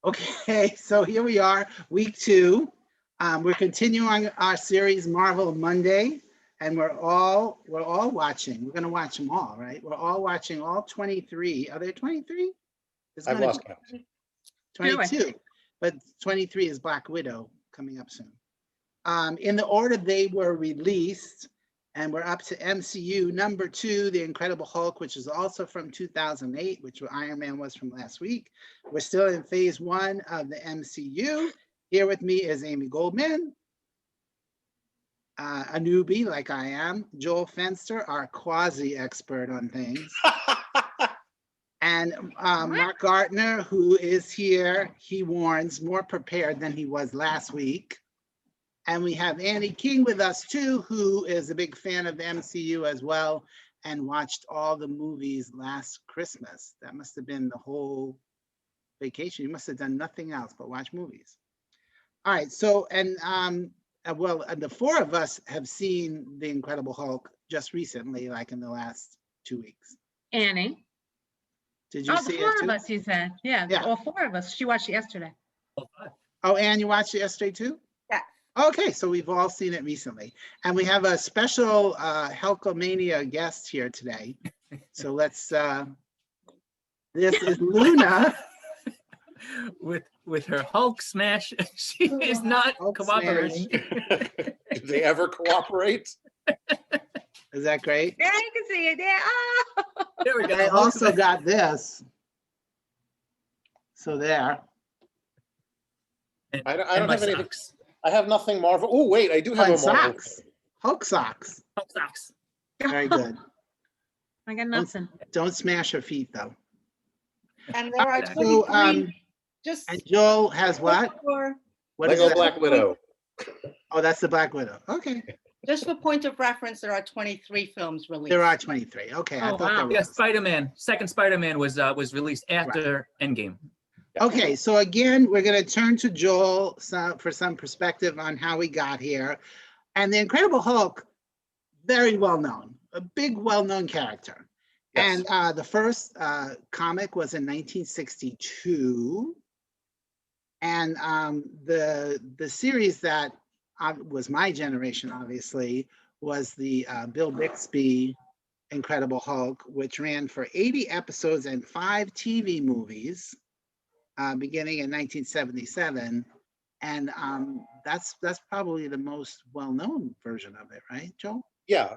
Okay, so here we are, week 2. We're continuing our series Marvel Monday, and we're all watching. We're going to watch them all, right? We're all watching all 23. Are there 23? I've lost count. 22, but 23 is Black Widow coming up soon. In the order they were released, and we're up to MCU number 2, The Incredible Hulk, which is also from 2008, which Iron Man was from last week. We're still in phase 1 of the MCU. Here with me is Amy Goldman, a newbie like I am, Joel Fenster, our quasi-expert on things, and Mark Gartner, who is here, he warns, more prepared than he was last week. And we have Andy King with us too, who is a big fan of the MCU as well and watched all the movies last Christmas. That must have been the whole vacation. You must have done nothing else but watch movies. All right, so, and the 4 of us have seen The Incredible Hulk just recently, like in the last 2 weeks. Annie. Did you see it too? 4 of us, you said. Yeah, all 4 of us. She watched it yesterday. Oh, Anne, you watched it yesterday too? Yeah. Okay, so we've all seen it recently. And we have a special Hulkamania guest here today. So let's, this is Luna. With her Hulk smash, she is not Hulk cooperating. Do they ever cooperate? Is that great? Yeah, you can see it there. Oh. There we go. I also got this. So there. I don't have anything. I have nothing Marvel. Oh, wait, I do have a Marvel. Socks. Hulk socks. Hulk socks. Very good. I got nothing. Don't smash her feet though. And there are So, 23. Just and Joel has what? for What is Lego that? Black Widow. Oh, that's the Black Widow. Okay. just for point of reference, there are 23 films released. There are 23. Okay. I Oh, thought wow. there Yeah, was. Spider-Man. Second Spider-Man was released after Endgame. Okay, so again, we're going to turn to Joel for some perspective on how we got here. And the Incredible Hulk, very well known, a big well-known character. Yes. And the first comic was in 1962. And the series that was my generation, obviously, was the Bill Bixby Incredible Hulk, which ran for 80 episodes and 5 TV movies. Beginning in 1977, and that's probably the most well-known version of it, right, Joel? Yeah,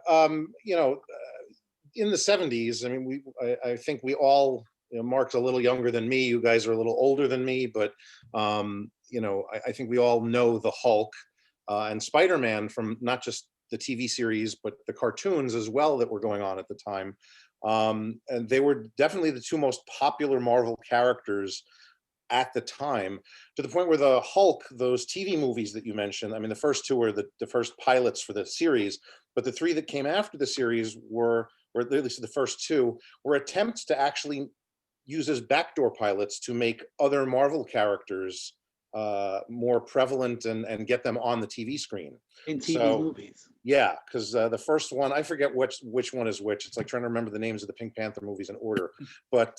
in the 70s, I mean, I think we all, Mark's a little younger than me, you guys are a little older than me, but I think we all know the Hulk and Spider-Man from not just the TV series, but the cartoons as well that were going on at the time. And they were definitely the 2 most popular Marvel characters at the time, to the point where the Hulk, those TV movies that you mentioned, I mean, the first 2 were the first pilots for the series, but the 3 that came after the series were, or at least the first 2, were attempts to actually use as backdoor pilots to make other Marvel characters more prevalent and get them on the TV screen. In TV movies. Yeah, because the first one, I forget which one is which. It's like trying to remember the names of the Pink Panther movies in order. But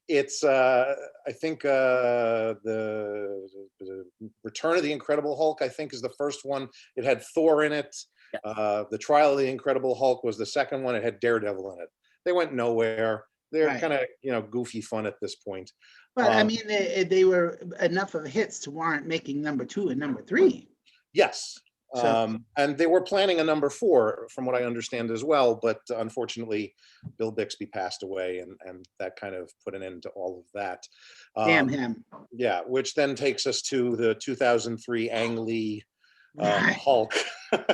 it's, I think the Return of the Incredible Hulk, I think, is the first one. It had Thor in it. The Trial of the Incredible Hulk was the second one. It had Daredevil in it. They went nowhere. They're Right. kind of, goofy fun at this point. But I mean, they were enough of hits to warrant making number 2 and number 3. Yes. So- And they were planning a number 4, from what I understand as well, but unfortunately, Bill Bixby passed away, and that kind of put an end to all of that. Damn him. Yeah, which then takes us to the 2003 Ang Lee Right. Hulk.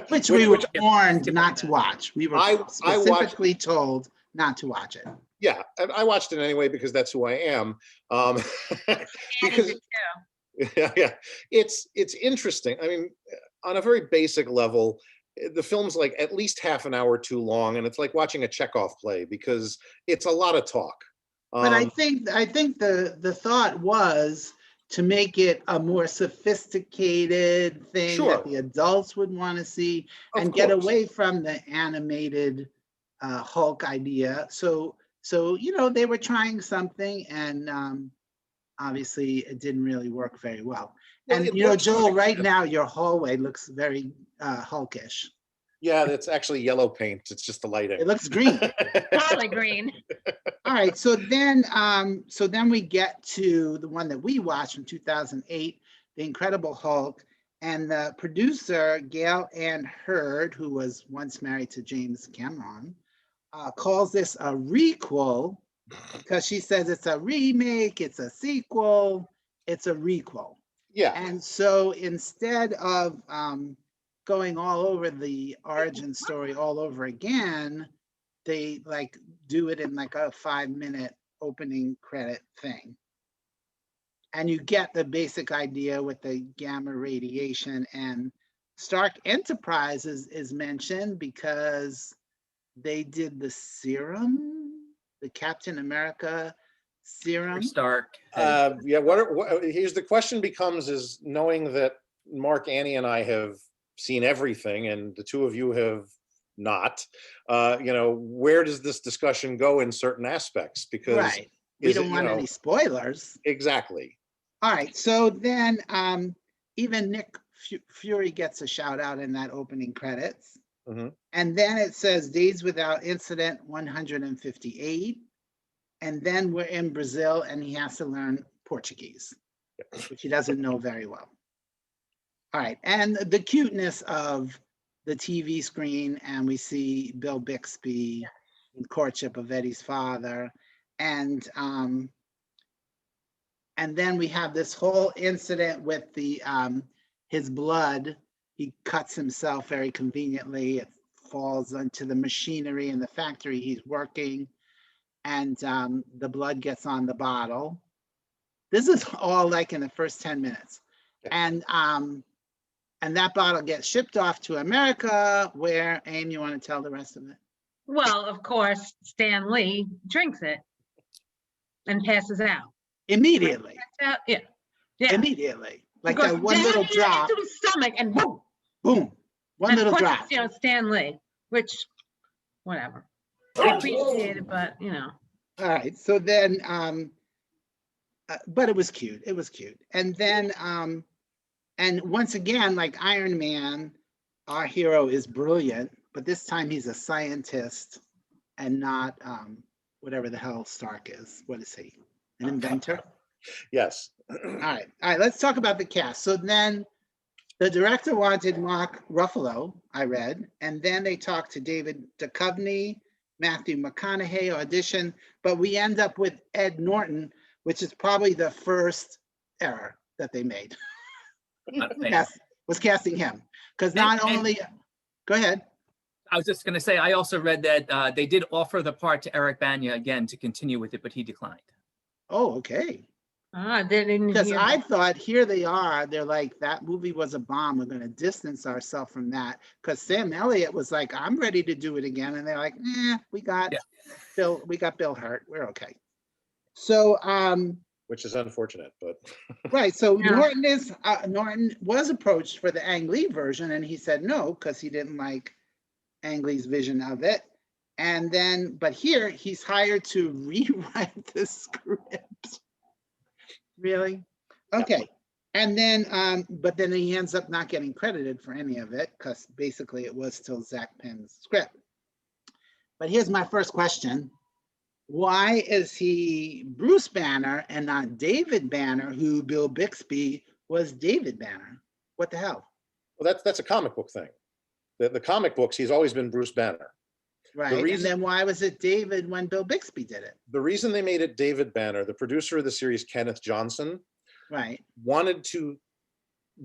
Which we were warned not to watch. We were I watched- specifically told not to watch it. Yeah, and I watched it anyway because that's who I am. Because yeah, it's interesting. I mean, on a very basic level, the film's like at least half an hour too long, and it's like watching a Chekhov play because it's a lot of talk. But I think the thought was to make it a more sophisticated thing Sure. that the adults would want to see Of and get course. away from the animated Hulk idea. So they were trying something, and obviously it didn't really work very well. Well, And it you know, works to an Joel, right extent. now your hallway looks very hulkish. Yeah, that's actually yellow paint. It's just the lighting. It looks green. Solid green. All right, so then we get to the one that we watched in 2008, The Incredible Hulk, and the producer Gail Ann Hurd, who was once married to James Cameron, calls this a requel because she says it's a remake, it's a sequel, it's a requel. Yeah, And so instead of going all over the origin story all over again, they like do it in like a 5-minute opening credit thing. And you get the basic idea with the gamma radiation, and Stark Enterprises is mentioned because they did the serum, the Captain America serum. Stark. yeah. Here's the question becomes: is knowing that Mark, Annie, and I have seen everything, and the two of you have not. You know, where does this discussion go in certain aspects? Because Right. We don't want any spoilers. Exactly. All right. So then even Nick Fury gets a shout out in that opening credits. Mhm. And then it says Days Without Incident 158. And then we're in Brazil and he has to learn Portuguese, which he doesn't know very well. All right. And the cuteness of the TV screen, and we see Bill Bixby in courtship of Eddie's father. And then we have this whole incident with the his blood. He cuts himself very conveniently. It falls into the machinery in the factory he's working, and the blood gets on the bottle. This is all like in the first 10 minutes. And that bottle gets shipped off to America, where, Aim, you want to tell the rest of it? Well, of course, Stan Lee drinks it and passes out. Immediately. Yeah. Yeah. Immediately. Like Goes that one down little drop. into his stomach and boom. Boom. One And little of course, drop. You know, Stan Lee, which, whatever. I appreciate it, but you know. All right. So then, but it was cute. It was cute. And then, and once again, like Iron Man, our hero is brilliant, but this time he's a scientist and not whatever the hell Stark is. What is he? An inventor? Yes. All right. Let's talk about the cast. So then the director wanted Mark Ruffalo, I read, and then they talked to David Duchovny, Matthew McConaughey audition, but we end up with Ed Norton, which is probably the first error that they made. Yes, was casting him. Because not only, go ahead. I was just going to say, I also read that they did offer the part to Eric Bana again to continue with it, but he declined. Oh, okay. Didn't Because hear I that. thought here they are, they're like, that movie was a bomb. We're going to distance ourselves from that. Because Sam Elliott was like, I'm ready to do it again. And they're like, we got Bill Hurt. We're okay. So, Which is unfortunate, but right. So Yeah. Norton was approached for the Ang Lee version, and he said no, because he didn't like Ang Lee's vision of it. And then, but here he's hired to rewrite the script. Really? Okay. And then, but then he ends up not getting credited for any of it because basically it was still Zach Penn's script. But here's my first question. Why is he Bruce Banner and not David Banner, who Bill Bixby was David Banner? What the hell? well, that's a comic book thing. The comic books, he's always been Bruce Banner. Right. And then why was it David when Bill Bixby did it? The reason they made it David Banner, the producer of the series, Kenneth Johnson, Right. wanted to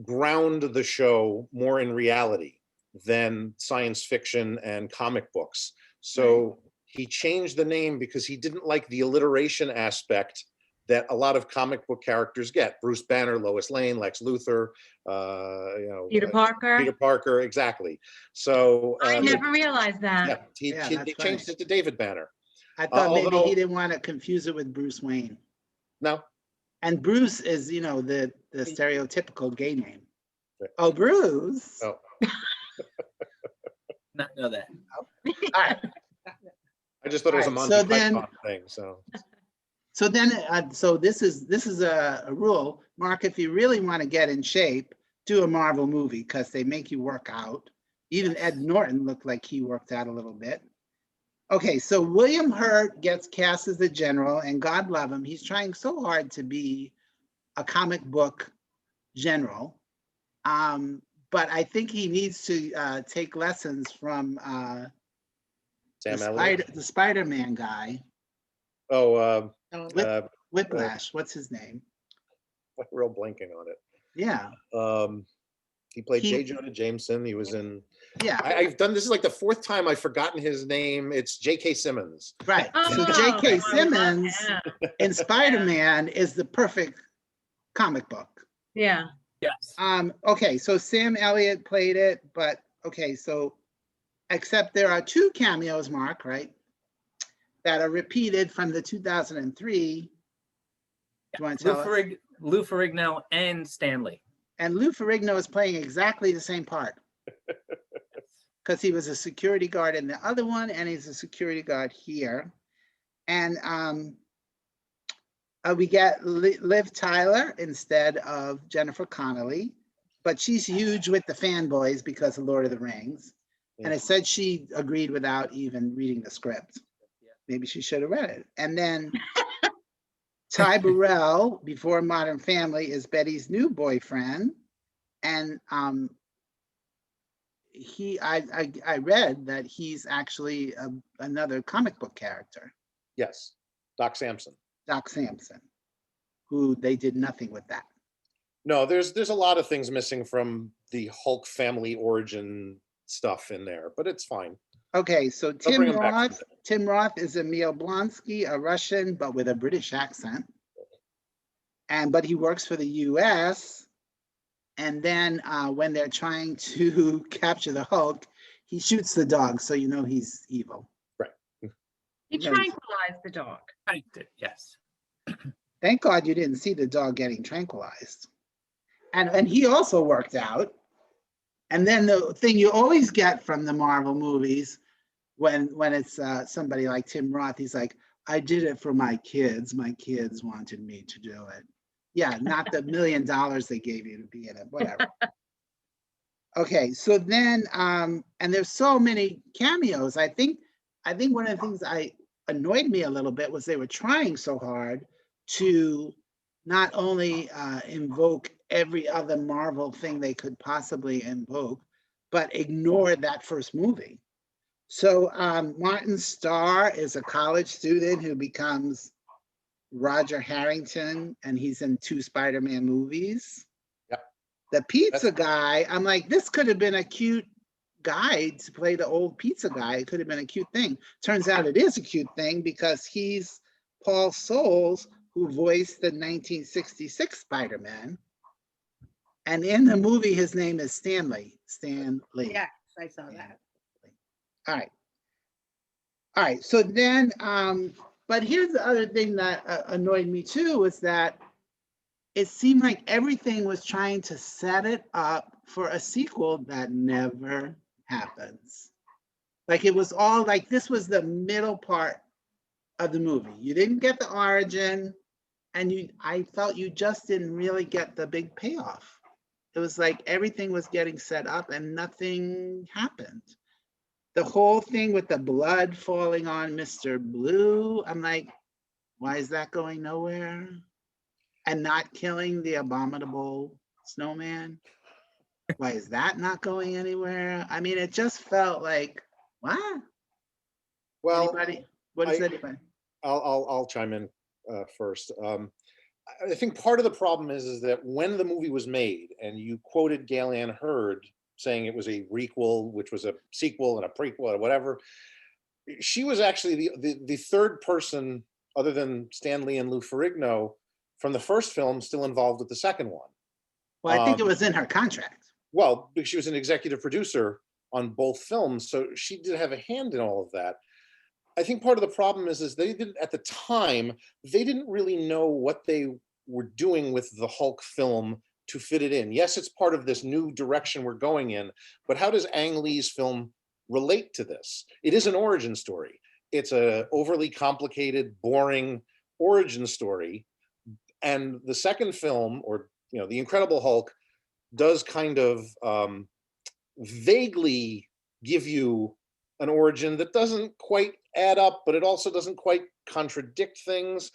ground the show more in reality than science fiction and comic books. So he changed the name because he didn't like the alliteration aspect that a lot of comic book characters get. Bruce Banner, Lois Lane, Lex Luthor, Peter Parker. Peter Parker, exactly. So I never realized that. yeah, they changed it to David Banner. I thought maybe although- he didn't want to confuse it with Bruce Wayne. No, And Bruce is, the stereotypical gay name. Right. Oh, Bruce. Oh. Not know that. All right. I just thought it was a All right, Monty so then- Python thing. So So then, so this is a rule. Mark, if you really want to get in shape, do a Marvel movie because they make you work out. Even Ed Norton looked like he worked out a little bit. Okay, so William Hurt gets cast as the general, and God love him, he's trying so hard to be a comic book general. But I think he needs to take lessons from Sam Elliott. the Spider-Man guy, Oh, Oh, Whiplash. What's his name? real blanking on it. Yeah, He played He- J. Jonah Jameson. He was in. yeah, I've done this is like the fourth time I've forgotten his name. It's J.K. Simmons. right. So Oh, J.K. I love Simmons him. in Spider-Man is the perfect comic book. Yeah, Yes. Okay, so Sam Elliott played it, but okay, so except there are two cameos, Mark, right? That are repeated from the 2003. Do you want to tell us? Lou Ferrigno and Stanley. And Lou Ferrigno is playing exactly the same part. Because he was a security guard in the other one, and he's a security guard here. And we get Liv Tyler instead of Jennifer Connelly, but she's huge with the fanboys because of Lord of the Rings. And Yeah. it said she agreed without even reading the script. Maybe she should have read it. And then Ty Burrell, before Modern Family, is Betty's new boyfriend. And I read that he's actually another comic book character, Yes, Doc Samson. Doc Samson, who they did nothing with that. No, there's a lot of things missing from the Hulk family origin stuff in there, but it's fine. Okay, so They'll bring him back Tim Roth is Emil Blonsky, a Russian, but with a British accent. But he works for the US. And then when they're trying to capture the Hulk, he shoots the dog, so you know he's evil. he Yeah. tranquilized the dog. I did, yes. Thank God you didn't see the dog getting tranquilized. And he also worked out. And then the thing you always get from the Marvel movies when it's somebody like Tim Roth, he's like, I did it for my kids. My kids wanted me to do it. Yeah, not the $1 million they gave you to be in it, whatever. Okay, so then, and there's so many cameos. I think one of the things annoyed me a little bit was they were trying so hard to not only invoke every other Marvel thing they could possibly invoke, but ignore that first movie. So Martin Starr is a college student who becomes Roger Harrington, and he's in 2 Spider-Man movies. Yep. The pizza guy, I'm like, this could have been a cute guy to play the old pizza guy. It could have been a cute thing. Turns out it is a cute thing because he's Paul Soles, who voiced the 1966 Spider-Man. And in the movie, his name is Stanley. yes, I saw that. All right. All right. So then, but here's the other thing that annoyed me too, was that it seemed like everything was trying to set it up for a sequel that never happens. Like it was all like, this was the middle part of the movie. You didn't get the origin, and I felt you just didn't really get the big payoff. It was like everything was getting set up and nothing happened. The whole thing with the blood falling on Mr. Blue, I'm like, why is that going nowhere? And not killing the abominable snowman? Why is that not going anywhere? I mean, it just felt like, what? Well, Anybody? What does I- anybody? I'll chime in first. I think part of the problem is that when the movie was made, and you quoted Gail Ann Hurd saying it was a requel, which was a sequel and a prequel or whatever, she was actually the third person other than Stan Lee and Lou Ferrigno from the first film still involved with the second one. Well, I think it was in her contract. Well, because she was an executive producer on both films, so she did have a hand in all of that. I think part of the problem is they didn't, at the time, they didn't really know what they were doing with the Hulk film to fit it in. Yes, it's part of this new direction we're going in, but how does Ang Lee's film relate to this? It is an origin story. It's a overly complicated, boring origin story. And the second film, or The Incredible Hulk, does kind of vaguely give you an origin that doesn't quite add up, but it also doesn't quite contradict things.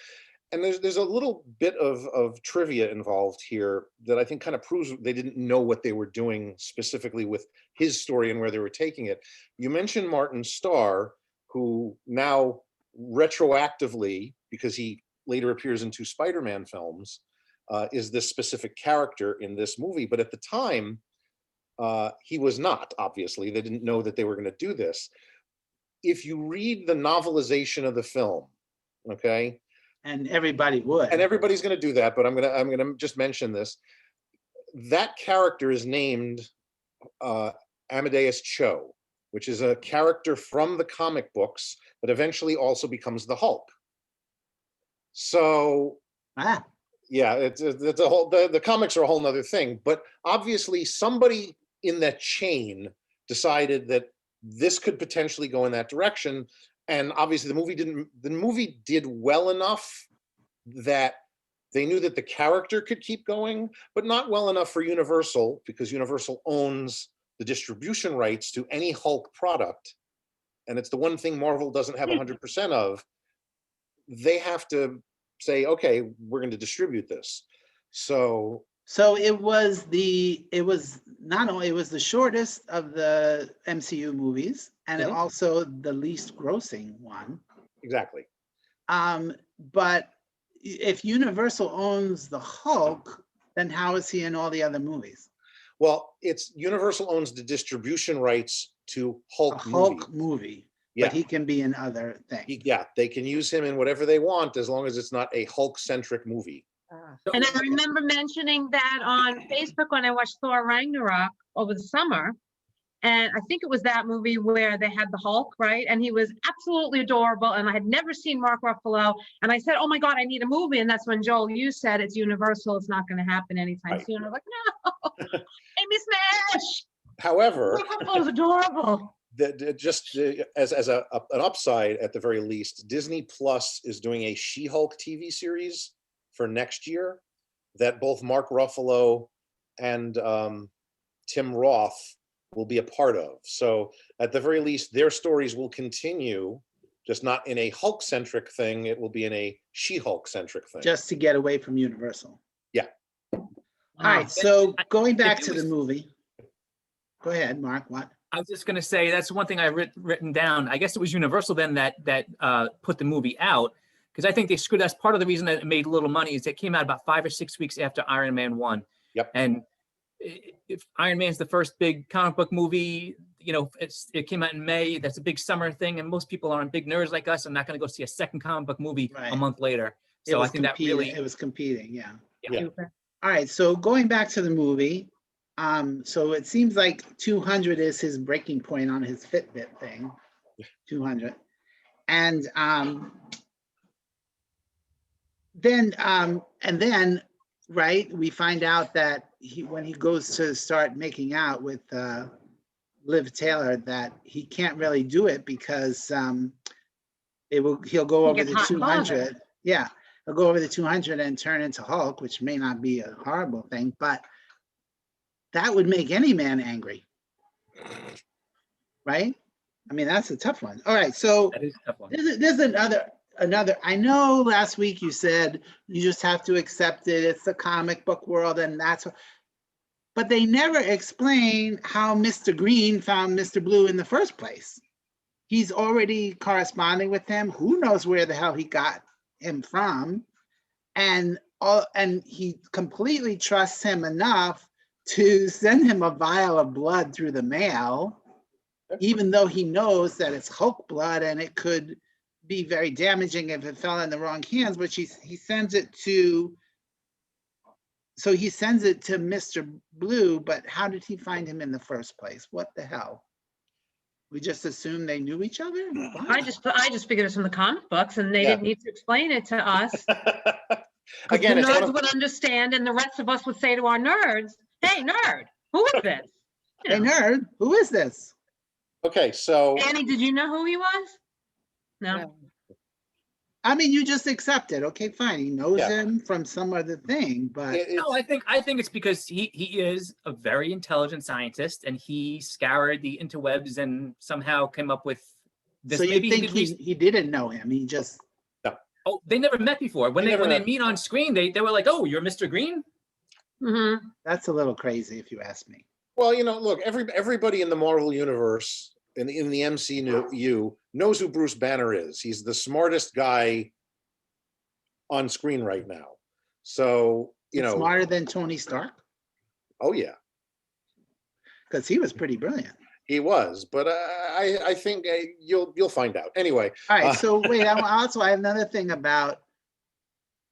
And there's a little bit of trivia involved here that I think kind of proves they didn't know what they were doing specifically with his story and where they were taking it. You mentioned Martin Starr, who now retroactively, because he later appears in 2 Spider-Man films, is this specific character in this movie. But at the time, he was not, obviously. They didn't know that they were going to do this. If you read the novelization of the film, okay, And everybody would. and everybody's going to do that, but I'm gonna just mention this. That character is named Amadeus Cho, which is a character from the comic books that eventually also becomes the Hulk. So Ah, yeah, it's a whole, the comics are a whole nother thing, but obviously somebody in that chain decided that this could potentially go in that direction. And obviously the movie did well enough that they knew that the character could keep going, but not well enough for Universal, because Universal owns the distribution rights to any Hulk product. And it's the one thing Marvel doesn't have 100% of. They have to say, okay, we're going to distribute this. So it was not only, it was the shortest of the MCU movies, and it Mhm. also the least grossing one. exactly. But if Universal owns the Hulk, then how is he in all the other movies? Well, it's Universal owns the distribution rights to A Hulk Hulk movies. movie, Yeah. but he can be in other things. Yeah, they can use him in whatever they want as long as it's not a Hulk-centric movie. So- And I remember mentioning that on Facebook when I watched Thor Ragnarok over the summer. And I think it was that movie where they had the Hulk, right? And he was absolutely adorable. And I had never seen Mark Ruffalo. And I said, oh my God, I need a movie. And that's when Joel, you said it's Universal. It's not going to happen anytime Right. soon. I was like, no, Amy Smash. However, Mark Ruffalo's adorable. as an upside at the very least, Disney Plus is doing a She-Hulk TV series for next year that both Mark Ruffalo and Tim Roth will be a part of. So at the very least, their stories will continue, just not in a Hulk-centric thing. It will be in a She-Hulk-centric thing. Just to get away from Universal. Yeah. All right, Wow. so going back it to the was- movie. Go ahead, Mark, what? I was just going to say that's one thing I written down. I guess it was Universal then that put the movie out, because I think they screwed. That's part of the reason that it made little money is it came out about 5 or 6 weeks after Iron Man 1. Yep. And if Iron Man's the first big comic book movie, it came out in May. That's a big summer thing, and most people aren't big nerds like us. I'm not going to go see a second comic book movie Right. a month later. It So I was think that competing- really It was competing, yeah. Yeah. All right, so going back to the movie, so it seems like 200 is his breaking point on his Fitbit thing, 200. And then, right, we find out that when he goes to start making out with Liv Taylor, that he can't really do it because he'll go He over gets the hot and bothered. 200. Yeah, he'll go over the 200 and turn into Hulk, which may not be a horrible thing, but that would make any man angry, right? I mean, that's a tough one. All right, so that is a tough one. there's another. I know last week you said you just have to accept it. It's the comic book world, and but they never explain how Mr. Green found Mr. Blue in the first place. He's already corresponding with him. Who knows where the hell he got him from? And he completely trusts him enough to send him a vial of blood through the mail, even though he knows that it's Hulk blood and it could be very damaging if it fell in the wrong hands. But he sends it to Mr. Blue. But how did he find him in the first place? What the hell? We just assumed they knew each other? I just figured it's from the comic books and they Yeah. didn't need to explain it to us. 'Cause Again, the it's one nerds of, would understand and the rest of us would say to our nerds, hey, nerd, who is this? You Hey, know. nerd, who is this? okay, so Annie, did you know who he was? No. I mean, you just accept it. Okay, fine. He knows Yeah. him from some other thing, but No, I think it's because he is a very intelligent scientist and he scoured the interwebs and somehow came up with this. so you Maybe think did research. he didn't know him. He just, Oh, they never met before. When They they never when they met. meet on screen, they were like, "Oh, you're Mr. Green." Mm-hmm. that's a little crazy if you ask me. Well, look, everybody in the Marvel universe, in the MCU, knows who Bruce Banner is. He's the smartest guy on screen right now. So, Smarter than Tony Stark, oh yeah, because he was pretty brilliant. he was. But I think you'll find out. Anyway, All right, so wait, I have another thing about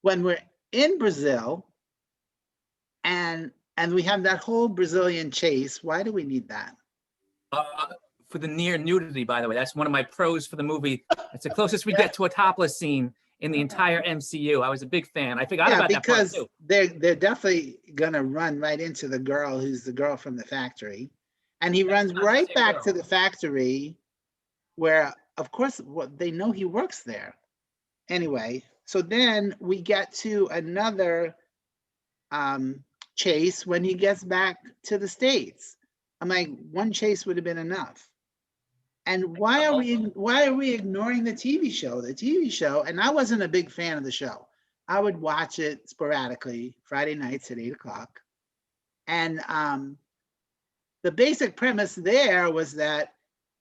when we're in Brazil and we have that whole Brazilian chase. Why do we need that? For the near nudity, by the way, that's one of my pros for the movie. It's the closest we get to a topless scene in the entire MCU. I was a big fan. I forgot Yeah, about that part because too. they're definitely gonna run right into the girl who's the girl from the factory, and he runs not the right same back to girl. the factory, where of course what they know he works there. Anyway, so then we get to another chase when he gets back to the States. I'm like, one chase would have been enough. And why are we ignoring the TV show? The TV show, and I wasn't a big fan of the show. I would watch it sporadically Friday nights at 8:00. And the basic premise there was that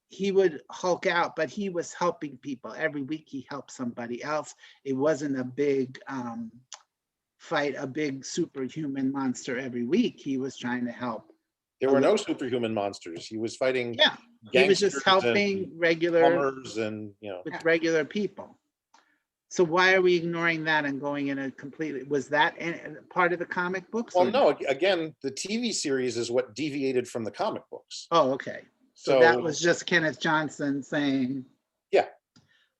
he would Hulk out, but he was helping people. Every week he helped somebody else. It wasn't a big fight, a big superhuman monster every week. He was trying to help. there were no superhuman monsters. He was fighting Yeah, he was just gangsters helping and regular plumbers and with regular people. So why are we ignoring that and going in a completely, was that part of the comic books? Well, or- no, again, the TV series is what deviated from the comic books. Oh, okay. So that was just Kenneth Johnson saying, Yeah.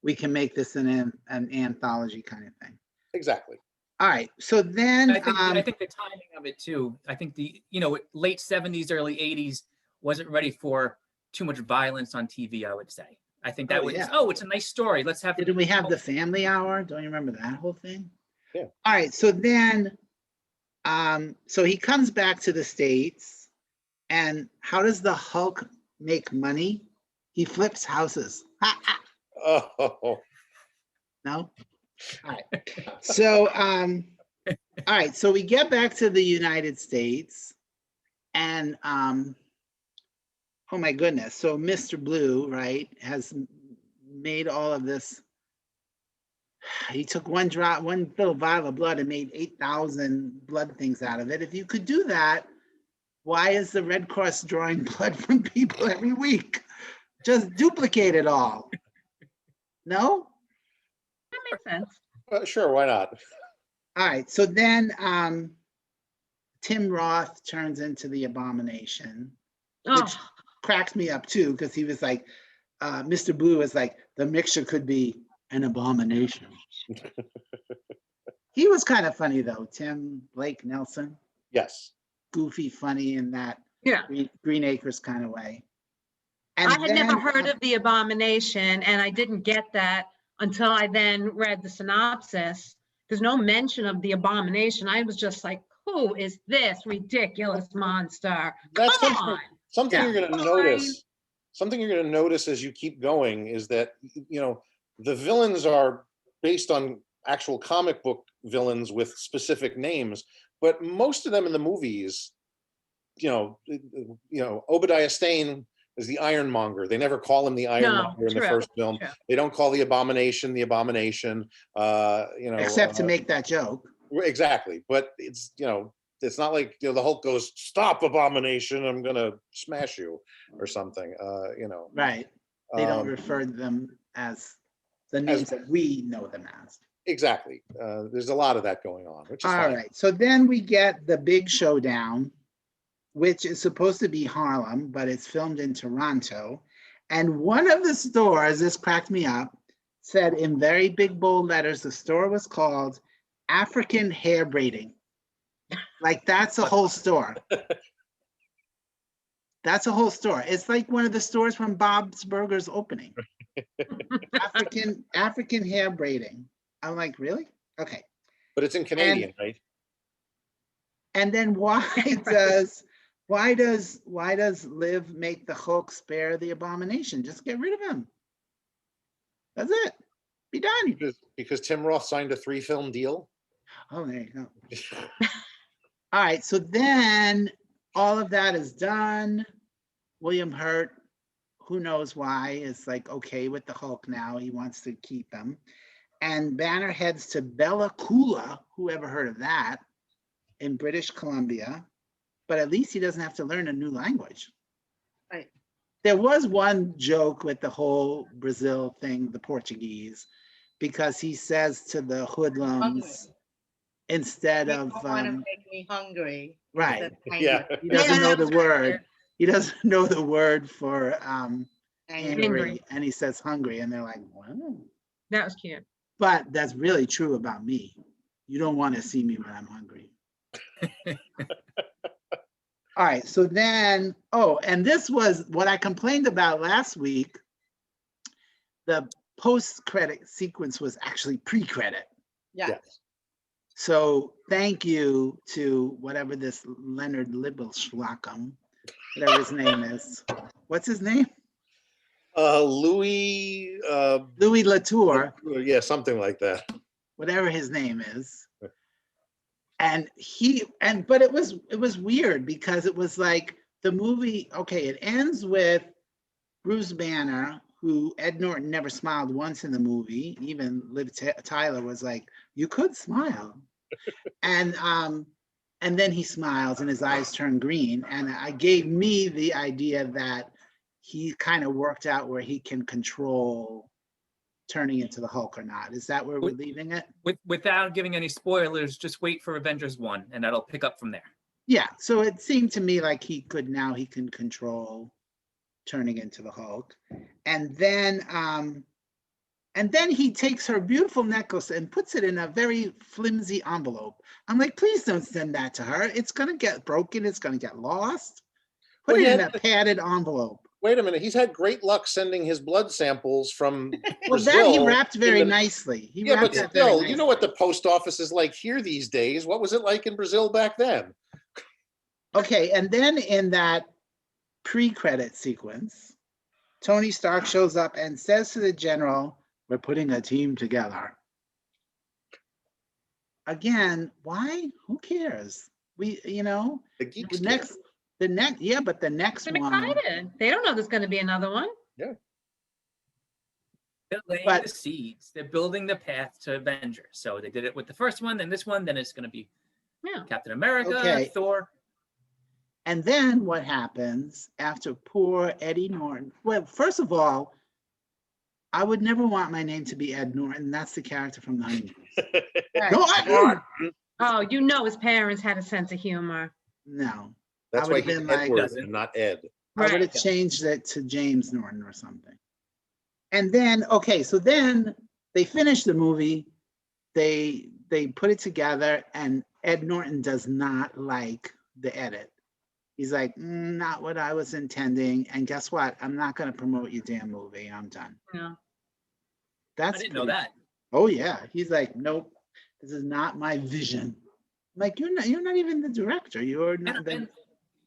we can make this an anthology kind of thing. Exactly. All right, so then, I think the timing of it too. I think the late 70s, early 80s wasn't ready for too much violence on TV. I would say. I think that Oh, was yeah. it's a nice story. Let's have. didn't we have the family hour? Don't you remember that whole thing? Yeah. All right, so then, so he comes back to the States, and how does the Hulk make money? He flips houses. Ha, ha. Oh, No? All right. So, all right. So we get back to the United States and, oh my goodness. So Mr. Blue, right, has made all of this. He took one little vial of blood and made 8,000 blood things out of it. If you could do that, why is the Red Cross drawing blood from people every week? Just duplicate it all. No? That makes sense. sure, why not? All right, so then Tim Roth turns into the Abomination, Oh, which cracks me up too, because he was like, Mr. Blue was like, the mixture could be an abomination. He was kind of funny though, Tim Blake Nelson, Yes. goofy, funny in that yeah. Green Acres kind of way. And I had never then, heard of the Abomination, and I didn't get that until I then read the synopsis. There's no mention of the Abomination. I was just like, who is this ridiculous monster? That's Come something, on. something Yeah. you're going to Fine. notice. Something you're going to notice as you keep going is that, the villains are based on actual comic book villains with specific names, but most of them in the movies, Obadiah Stane is the Ironmonger. They never call him the Ironmonger in the true, first film. true. They don't call the Abomination. except to make that joke. Exactly, but it's not like the Hulk goes, "Stop, Abomination! I'm gonna smash you," or something. Right. They don't Um, refer to them as the names that we know them as. Exactly. There's a lot of that going on, which is All fine. right, so then we get the big showdown, which is supposed to be Harlem, but it's filmed in Toronto. And one of the stores, this cracked me up, said in very big bold letters, the store was called African Hair Braiding. Like that's a whole store. That's a whole store. It's like one of the stores from Bob's Burgers opening. African hair braiding. I'm like, really? Okay. But it's in Canadian, right? And then why does Liv make the Hulk spare the Abomination? Just get rid of him. That's it. Be done. Because Tim Roth signed a 3-film deal. Oh, there you go. All right. So then all of that is done. William Hurt, who knows why, is like okay with the Hulk now. He wants to keep him. And Banner heads to Bella Coola, who ever heard of that, in British Columbia. But at least he doesn't have to learn a new language. Right. There was one joke with the whole Brazil thing, the Portuguese, because he says to the hoodlums, instead You of, don't want to make me hungry. right, Instead of Yeah. angry. he doesn't Yeah, know that the was right. word. He doesn't know the word for Angry. angry, and he says hungry, and they're like, wow. That was cute. But that's really true about me. You don't want to see me when I'm hungry. All right, so then, oh, and this was what I complained about last week. The post-credit sequence was actually pre-credit. Yeah. Yes. So thank you to whatever this Leonard Libelschlackum, whatever his name is. What's his name? Louis, Louis Latour, yeah, something like that. whatever his name is. And but it was weird because it was like the movie, okay, it ends with Bruce Banner, who Ed Norton never smiled once in the movie. Even Liv Tyler was like, you could smile. And then he smiles and his eyes turn green. And it gave me the idea that he kind of worked out where he can control turning into the Hulk or not. Is that where we're leaving it? Without giving any spoilers, just wait for Avengers 1 and that'll pick up from there. Yeah, so it seemed to me like he can control turning into the Hulk. And then he takes her beautiful necklace and puts it in a very flimsy envelope. I'm like, please don't send that to her. It's gonna get broken, it's gonna get lost. Put Well, it in yeah, a padded envelope. Wait a minute, he's had great luck sending his blood samples from Well, that Brazil. he wrapped very in the- nicely. He Yeah, but wrapped that very still, nicely. you know what the post office is like here these days. What was it like in Brazil back then? Okay, and then in that pre-credit sequence, Tony Stark shows up and says to the general, we're putting a team together. Again, why? Who cares? The geeks. the next, yeah, but the next I'm one, excited. They don't know there's gonna be another one. They're laying But- the seeds. They're building the path to Avengers. So they did it with the first one, then this one, then it's going to be Yeah. Captain America, Okay. Thor. and then what happens after poor Eddie Norton? Well, first of all, I would never want my name to be Ed Norton. That's the character from The Honeymoon. No, Oh, you know his parents had a sense of humor. no. That's I why would've he's been like- Edward and not Ed. I would have Right. changed it to James Norton or something. And then, okay, so then they finish the movie, they put it together, and Ed Norton does not like the edit. He's like, not what I was intending. And guess what? I'm not going to promote your damn movie. I'm done. Yeah. That's I didn't know pretty- that. Oh yeah, he's like, nope, this is not my vision. I'm like, you're not even the director. You're not. And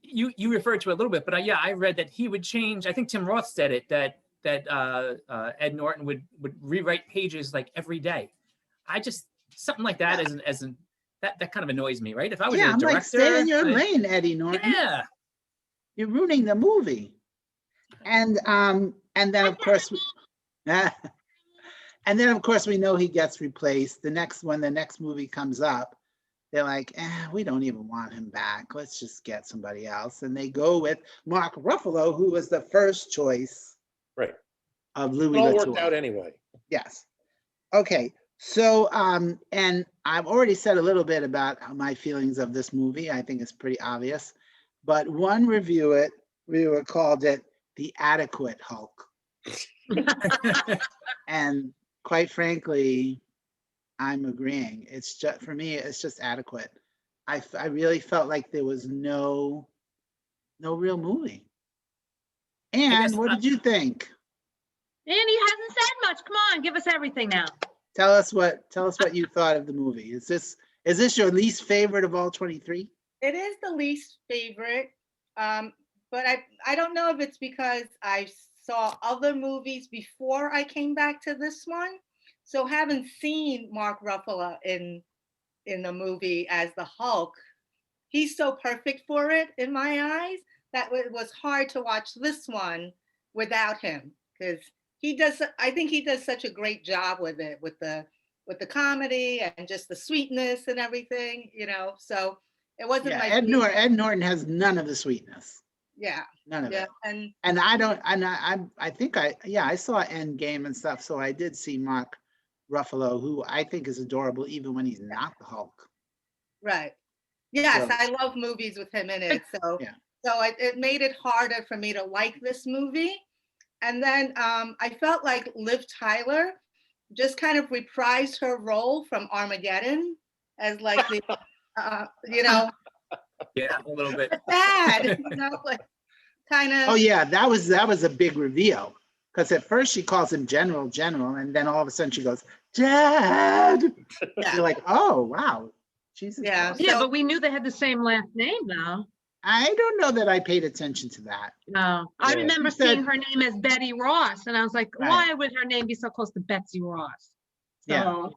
you referred to it a little bit, but I read that he would change. I think Tim Roth said it that Ed Norton would rewrite pages like every day. I just something like that that kind of annoys me, right? If I was Yeah, a I'm like, director, stay in your lane, Eddie Norton. yeah, You're ruining the movie. And then of course we know he gets replaced. The next movie comes up, they're like, we don't even want him back. Let's just get somebody else. And they go with Mark Ruffalo, who was the first choice Right. of It Louis all Latour. worked out anyway. Yes. Okay. So, and I've already said a little bit about my feelings of this movie. I think it's pretty obvious. But one reviewer called it the adequate Hulk. And quite frankly, I'm agreeing. It's just, for me, it's just adequate. I really felt like there was no real movie. And guess what did you think? And he hasn't said much. Come on, give us everything now. Tell us what you thought of the movie. Is this your least favorite of all 23? It is the least favorite, but I don't know if it's because I saw other movies before I came back to this one. So having seen Mark Ruffalo in the movie as the Hulk, he's so perfect for it in my eyes that it was hard to watch this one without him, because I think he does such a great job with it, with the comedy and just the sweetness and everything, so it wasn't Yeah, like Ed Norton has none of the sweetness. yeah, None of yeah, it. and I think I saw Endgame and stuff, so I did see Mark Ruffalo, who I think is adorable even when he's not the Hulk. right. Yes, So- I love movies with him in it. So Yeah. so it made it harder for me to like this movie. And then I felt like Liv Tyler just kind of reprised her role from Armageddon as like the Yeah, a little bit. bad, like kind of Oh yeah, that was a big reveal. Because at first she calls him General, and then all of a sudden she goes, Dad. yeah. You're like, oh wow. Jesus. Yeah. Christ. Yeah, So- but we knew they had the same last name though. I don't know that I paid attention to that. No, I Yeah. remember She said- seeing her name as Betty Ross and I was like, Right. why would her name be so close to Betsy Ross? Yeah. So,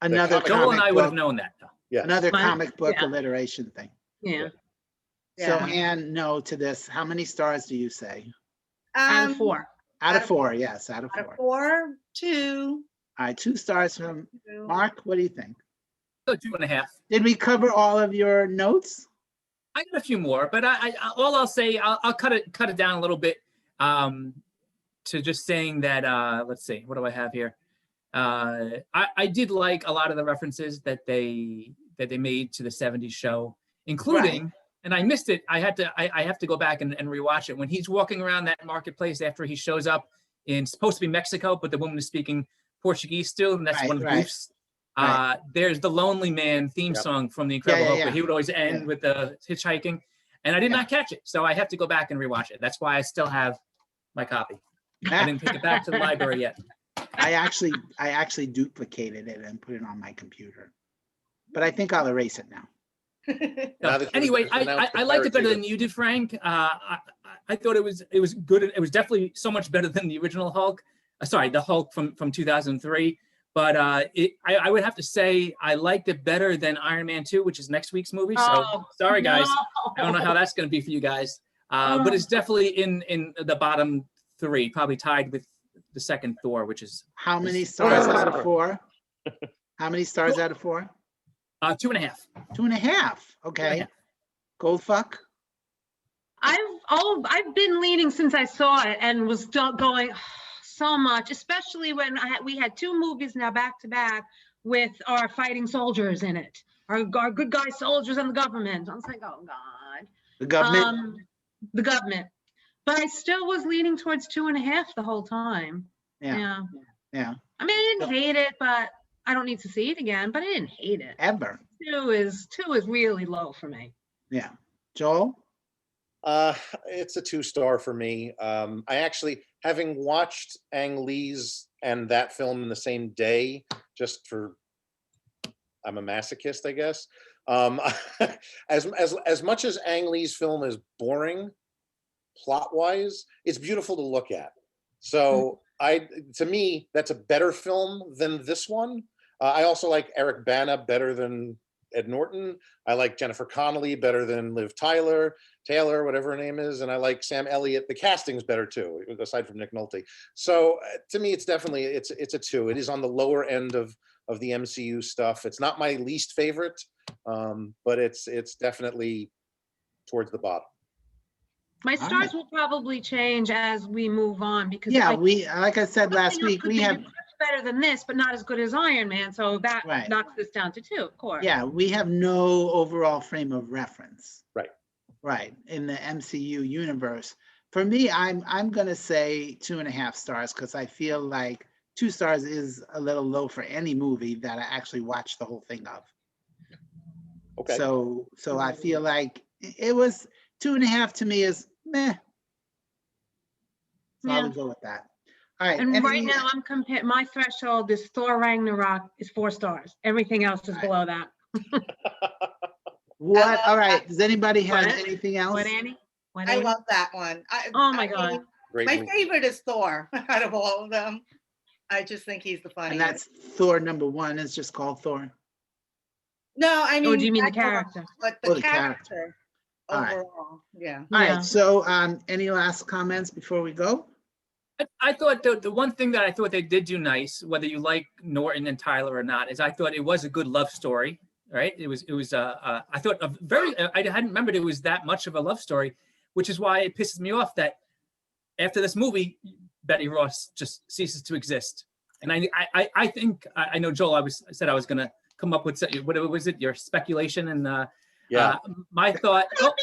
Another comic- Joel and I comic would have book, known that though. Yeah. another Right. comic book Yeah. alliteration thing. yeah, So Yeah. Anne, no to this. How many stars do you say? out of 4. Out of 4, yes, out of Out 4. of 4, 2. All right, 2 stars from Mark. What do you think? So 2.5. Did we cover all of your notes? I got a few more, but all I'll say, I'll cut it down a little bit to just saying that, let's see, what do I have here? I did like a lot of the references that they made to the 70s show, including, and I missed it. I have to go back and rewatch it. When he's walking around that marketplace after he shows up in supposed to be Mexico, but the woman is speaking Portuguese still, and that's Right, one of the right. goofs. Right. There's the Lonely Man theme Yep. song from The Incredible Hulk, yeah. where he would always end Yeah. with the hitchhiking, and I did Yeah. not catch it, so I have to go back and rewatch it. That's why I still have my copy. I didn't take it back to the library yet. I actually duplicated it and put it on my computer. But I think I'll erase it now. Now that Anyway, you've announced the I liked it better clarity than you did, Frank. I thought it was good. It was definitely so much better than the original Hulk. Sorry, the Hulk from 2003. But I would have to say I liked it better than Iron Man 2, which is next week's movie. So Oh, sorry, guys. no. I don't know how that's going to be for you guys. But it's definitely in the bottom 3, probably tied with the second Thor, which is How many stars out of 4? How many stars out of 4? 2.5. 2.5. Okay. 2.5. Goldfuck. I've been leaning since I saw it and was going so much, especially when we had 2 movies now back to back with our fighting soldiers in it, our good guy soldiers and the government. I was like, oh God. The government. The government. But I still was leaning towards 2.5 the whole time. Yeah. Yeah. I mean, I didn't hate it, but I don't need to see it again, but I didn't hate it. Ever. 2 is really low for me. Yeah. Joel? It's a 2-star for me. I actually, having watched Ang Lee's and that film in the same day, just for, I'm a masochist, I guess. As much as Ang Lee's film is boring, plot-wise, it's beautiful to look at. So to me, that's a better film than this one. I also like Eric Bana better than Ed Norton. I like Jennifer Connelly better than Liv Taylor, whatever her name is, and I like Sam Elliott. The casting's better too, aside from Nick Nolte. So to me, it's definitely it's a 2. It is on the lower end of the MCU stuff. It's not my least favorite, but it's definitely towards the bottom. My All stars right. will probably change as we move on because Yeah, I like I said last something else week, could we be have much better than this, but not as good as Iron Man. So that Right. knocks this down to 2, of course. we have no overall frame of reference. Right. Right. In the MCU universe. For me, I'm gonna say 2.5 stars because I feel like 2 stars is a little low for any movie that I actually watched the whole thing of. Okay. So I feel like it was 2.5 to me is meh. So I Yeah. would go with that. All right. And right any- now I'm comparing, my threshold is Thor Ragnarok is 4 stars. Everything else is Right. below that. What, love all right, does anybody have What? anything else? What, Annie? What, I Annie? love that one. Oh my I God. mean, Great my movie. favorite is Thor out of all of them. I just think he's the And funniest. that's Thor #1 is just called Thor. No, I mean. Or do you mean the Ragnarok, character? But Oh, the the character. character All right. overall, yeah. All Yeah. right, so any last comments before we go? I thought the one thing that I thought they did do nice, whether you like Norton and Tyler or not, is I thought it was a good love story, right? It was I thought a very I hadn't remembered it was that much of a love story, which is why it pisses me off that after this movie, Betty Ross just ceases to exist. And I think I know Joel. I said I was gonna come up with what was it? Your speculation and Yeah, my thought. Oh,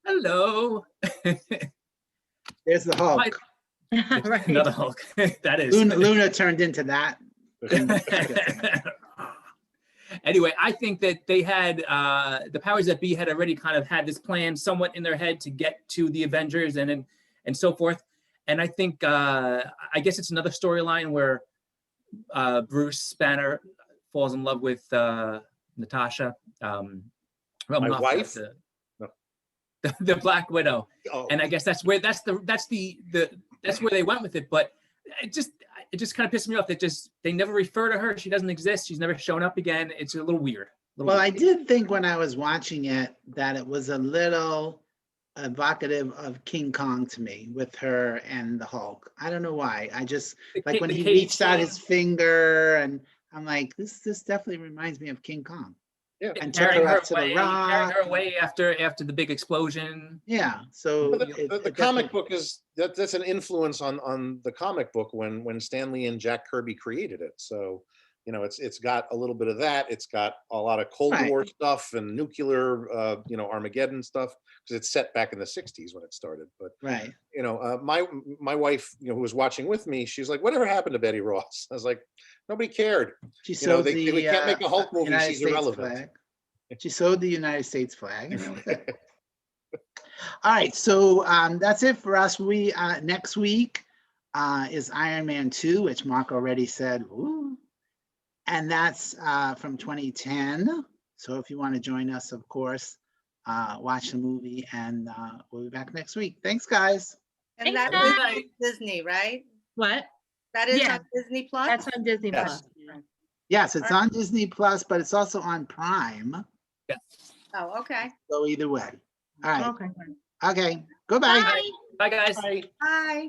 hello. There's the Hulk. Right. Another Hulk. That is. Luna turned into that. Anyway, I think that they had the powers that be had already kind of had this plan somewhat in their head to get to the Avengers and so forth. And I think I guess it's another storyline where Bruce Banner falls in love with Natasha. Romanoff, wife? the, No. the Black Widow. Oh, And I guess that's where that's where they went with it. But it just kind of pissed me off that just they never refer to her. She doesn't exist. She's never shown up again. It's a little weird. Well, I did think when I was watching it that it was a little evocative of King Kong to me with her and the Hulk. I don't know why. I just, like when he reached out his finger and I'm like, this definitely reminds me of King Kong. yeah. And took carrying her her up to the away, carrying her rock. away after the big explosion. Yeah, so. But it- the it comic definitely- book is that's an influence on the comic book when Stan Lee and Jack Kirby created it. So, you know, it's got a little bit of that. It's got a lot of Cold Right. War stuff and nuclear, Armageddon stuff because it's set back in the '60s when it started. But Right. my wife, who was watching with me, she's like, "Whatever happened to Betty Ross?" I was like, "Nobody cared." She You know, sewed they the can't make a Hulk movie, United she's States irrelevant. flag. She sewed the United States flag. and that was it. All right, so that's it for us. We next week is Iron Man 2, which Mark already said. Ooh. And that's from 2010. So if you want to join us, of course, watch the movie, and we'll be back next week. Thanks, guys. And Thanks, that is guys. on Disney, right? What? That is Yeah. on Disney Plus? That's on Disney Yes. Plus. Yes, it's on Disney Plus, but it's also on Prime. Oh, okay. So either way. All right. Okay. Okay. Goodbye. Bye. Bye, guys. Bye. Bye.